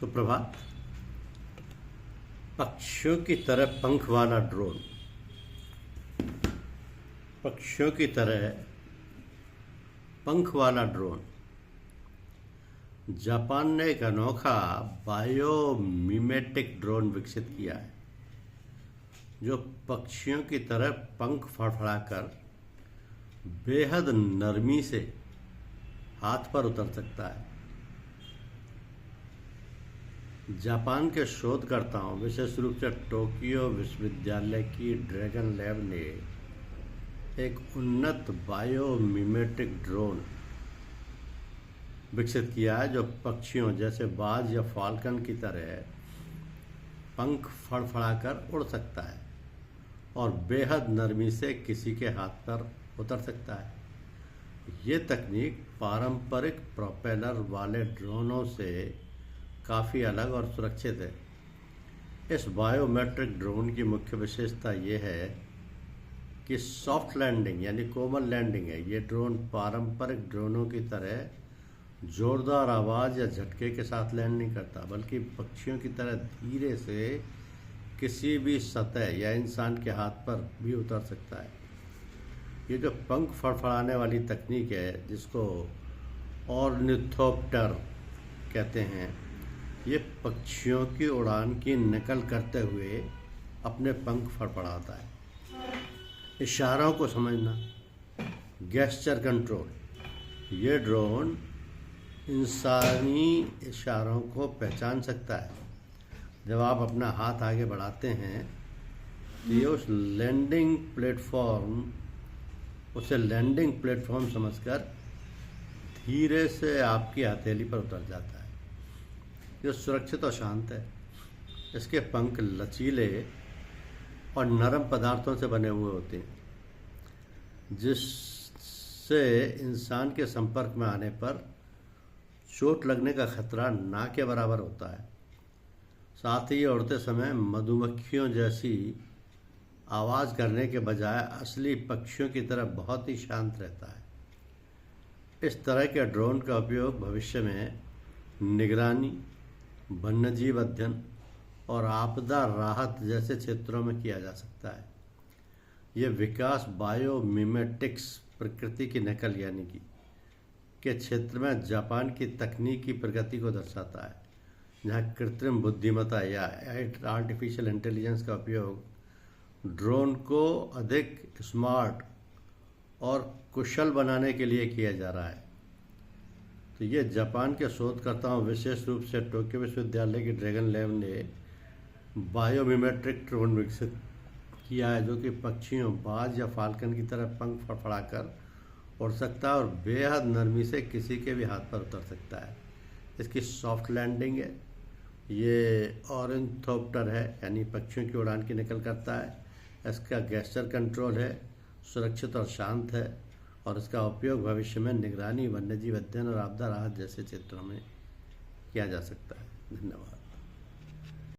सुप्रभात। पक्षियों की तरह पंख वाला ड्रोन, पक्षियों की तरह पंख वाला ड्रोन। जापान ने एक अनोखा बायोमिमेटिक ड्रोन विकसित किया है जो पक्षियों की तरह पंख फड़फड़ाकर बेहद नरमी से हाथ पर उतर सकता है। जापान के शोधकर्ताओं, विशेष रूप से टोक्यो विश्वविद्यालय की ड्रैगन लैब ने एक उन्नत बायोमिमेटिक ड्रोन विकसित किया है जो पक्षियों जैसे बाज या फाल्कन की तरह पंख फड़फड़ाकर उड़ सकता है और बेहद नरमी से किसी के हाथ पर उतर सकता है। ये तकनीक पारंपरिक प्रोपेलर वाले ड्रोनों से काफ़ी अलग और सुरक्षित है। इस बायोमेट्रिक ड्रोन की मुख्य विशेषता ये है कि सॉफ्ट लैंडिंग यानी कोमल लैंडिंग है। ये ड्रोन पारंपरिक ड्रोनों की तरह जोरदार आवाज़ या झटके के साथ लैंड नहीं करता, बल्कि पक्षियों की तरह धीरे से किसी भी सतह या इंसान के हाथ पर भी उतर सकता है। ये जो पंख फड़फड़ाने वाली तकनीक है, जिसको ऑर्निथोप्टर कहते हैं, ये पक्षियों की उड़ान की नकल करते हुए अपने पंख फड़फड़ाता है। इशारों को समझना, गेस्चर कंट्रोल। ये ड्रोन इंसानी इशारों को पहचान सकता है। जब आप अपना हाथ आगे बढ़ाते हैं तो ये उसे लैंडिंग प्लेटफॉर्म समझकर धीरे से आपकी हथेली पर उतर जाता है। ये सुरक्षित और शांत है। इसके पंख लचीले और नरम पदार्थों से बने हुए होते हैं, जिससे इंसान के संपर्क में आने पर चोट लगने का खतरा ना के बराबर होता है। साथ ही उड़ते समय मधुमक्खियों जैसी आवाज़ करने के बजाय असली पक्षियों की तरह बहुत ही शांत रहता है। इस तरह के ड्रोन का उपयोग भविष्य में निगरानी, वन्यजीव अध्ययन और आपदा राहत जैसे क्षेत्रों में किया जा सकता है। यह विकास बायोमिमेटिक्स, प्रकृति की नकल यानी कि के क्षेत्र में जापान की तकनीकी प्रगति को दर्शाता है, जहां कृत्रिम बुद्धिमत्ता या आर्टिफिशियल इंटेलिजेंस का उपयोग ड्रोन को अधिक स्मार्ट और कुशल बनाने के लिए किया जा रहा है। तो ये जापान के शोधकर्ताओं, विशेष रूप से टोक्यो विश्वविद्यालय की ड्रैगन लैब ने बायोमिमेट्रिक ड्रोन विकसित किया है जो कि पक्षियों, बाज या फाल्कन की तरह पंख फड़फड़ाकर उड़ सकता है और बेहद नरमी से किसी के भी हाथ पर उतर सकता है। इसकी सॉफ्ट लैंडिंग है। ये ऑर्निथोप्टर है, यानी पक्षियों की उड़ान की नकल करता है। इसका गेस्चर कंट्रोल है, सुरक्षित और शांत है, और इसका उपयोग भविष्य में निगरानी, वन्यजीव अध्ययन और आपदा राहत जैसे क्षेत्रों में किया जा सकता है। धन्यवाद।